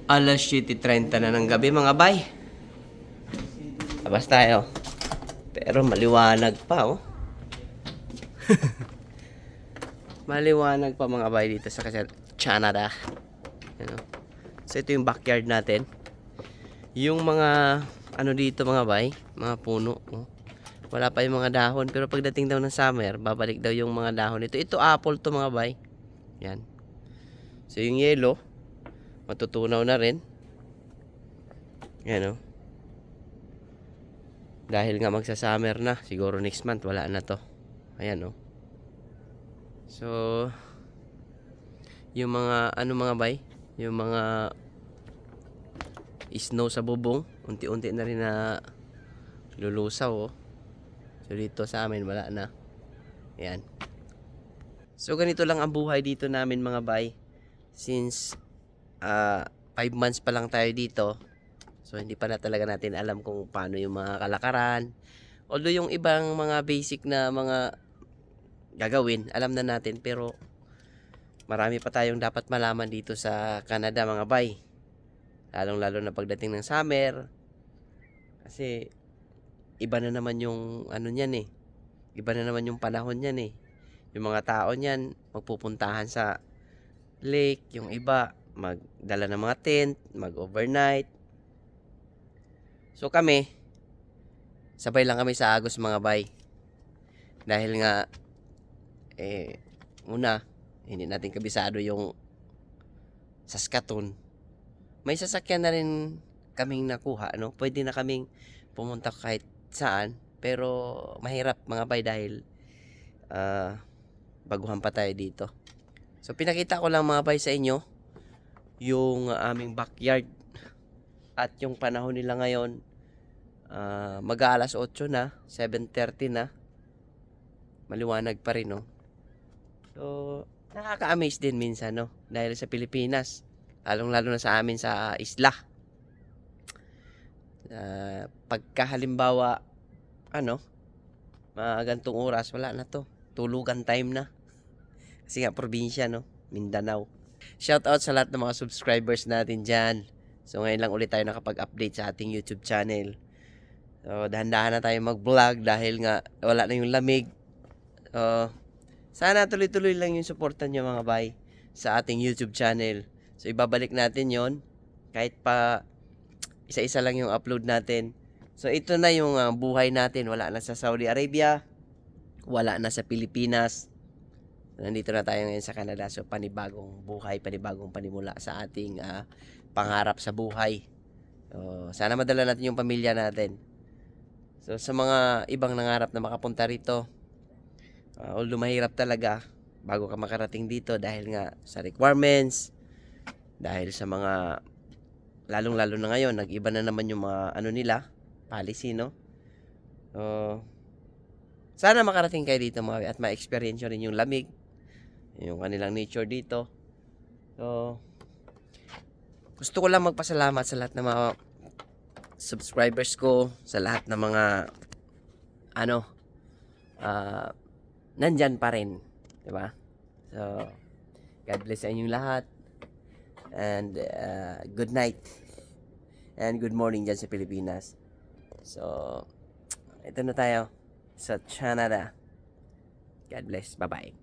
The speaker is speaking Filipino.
Alas 7:30 na ng gabi mga bay. Labas tayo. Pero maliwanag pa oh. Maliwanag pa mga bay dito sa Canada. Ano? So ito yung backyard natin. Yung mga ano dito mga bay, mga puno oh. Wala pa yung mga dahon pero pagdating daw ng summer, babalik daw yung mga dahon nito. Ito apple to mga bay. Yan. So yung yellow matutunaw na rin. Yan oh. Dahil nga magsa-summer na, siguro next month wala na to. Ayan oh. So yung mga ano mga bay, yung mga snow sa bubong, unti-unti na rin na lulusaw oh. So dito sa amin wala na. Ayan. So ganito lang ang buhay dito namin mga bay. Since 5 months pa lang tayo dito. So hindi pa na talaga natin alam kung paano yung mga kalakaran. Although yung ibang mga basic na mga gagawin, alam na natin, pero marami pa tayong dapat malaman dito sa Canada mga bay. Lalong lalo na pagdating ng summer. Kasi iba na naman yung ano niyan eh. Iba na naman yung panahon niyan eh. Yung mga tao niyan magpupuntahan sa lake, yung iba magdala ng mga tent, mag-overnight. So kami, sabay lang kami sa Agos mga bay. Dahil nga una, hindi natin kabisado yung Saskatoon. May sasakyan na rin kaming nakuha, no? Pwede na kaming pumunta kahit saan, pero mahirap mga bay dahil baguhan pa tayo dito. So pinakita ko lang mga bay sa inyo yung aming backyard at yung panahon nila ngayon. Mag-aalas 8 na, 7:30 na. Maliwanag pa rin, no? So nakaka-amaze din minsan, no? Dahil sa Pilipinas, lalong-lalo na sa amin sa isla. Pagka halimbawa ano, mga gantong oras, wala na to. Tulugan time na. Kasi nga probinsya, no? Mindanao. Shout out sa lahat ng mga subscribers natin dyan. So ngayon lang ulit tayo nakapag-update sa ating YouTube channel. So dahan-dahan na tayo mag-vlog dahil nga wala na yung lamig. Sana tuloy-tuloy lang yung suportan nyo mga bay sa ating YouTube channel. So ibabalik natin yon kahit pa isa-isa lang yung upload natin. So ito na yung buhay natin. Wala na sa Saudi Arabia, wala na sa Pilipinas. Nandito na tayo ngayon sa Canada. So panibagong buhay, panibagong panimula sa ating pangarap sa buhay. So sana madala natin yung pamilya natin. So sa mga ibang nangarap na makapunta rito, although mahirap talaga bago ka makarating dito dahil nga sa requirements, dahil sa mga lalong-lalo na ngayon, nag-iba na naman yung mga ano nila, policy, no? Sana makarating kayo dito mga at ma-experience nyo rin yung lamig, yung kanilang nature dito. So gusto ko lang magpasalamat sa lahat ng mga subscribers ko, sa lahat ng mga ano nandyan pa rin, di ba? So God bless sa inyong lahat. And good night and good morning dyan sa Pilipinas. So ito na tayo sa Canada. God bless. Bye-bye.